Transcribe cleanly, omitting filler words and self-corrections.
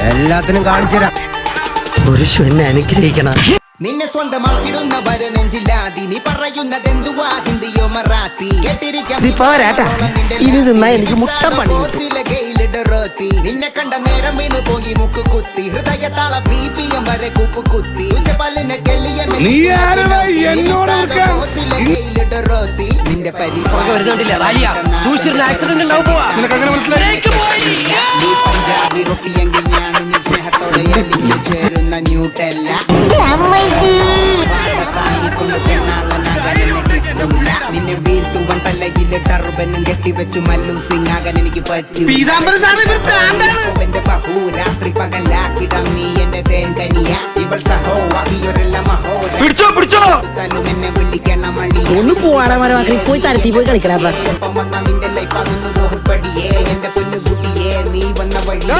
എല്ലാത്തിനും കാണിച്ചു തരാം. പുരുഷ എന്നെ അനുഗ്രഹിക്കണം. നിന്നെ സ്വന്തമാക്കിടുന്നവര് നെഞ്ചില്ലാതി നീ പറയുന്നതെന്തുവാ ഹിന്ദിയോ മറാത്തി പോരാട്ടാ, ഇനി തിന്നാ എനിക്ക് മുട്ട പണി കിട്ടും. നിന്നെ കണ്ട നേരം വീണ് പോയി മുക്ക് കുത്തി ഹൃദയത്താള BPM വരെ കൂപ്പ് കുത്തി പല്ലിനെ കെള്ളിയ നിന്റെ പഞ്ചാബി റൊട്ടിയെങ്കിൽ ഞാൻ നിന്നെ സ്നേഹത്തോടെ ചേരുന്ന ന്യൂട്ടല്ല നിന്നെ വീഴ്ത്തുവൻ തലയിൽ ടർബനും കെട്ടിവെച്ചു മല്ലു സിംഗ് ആകാൻ എനിക്ക് പറ്റൂ. ബഹു രാത്രി പകലാക്കിടം നീ എന്റെ തേൻകനിയ ഇവൾ സഹോവാക്കിയൊരല്ല മഹോദനും എന്നെ വിളിക്കണം മണി ഒന്ന് പോവാടാ പോയി തരത്തി പോയി കളിക്കടാ. ഒപ്പം വന്ന നിന്റെ ലൈഫ് ആകുന്നു ബോഹപ്പടിയേ എന്റെ പൊന്നുകുട്ടിയെ നീ വന്ന വഴിയേ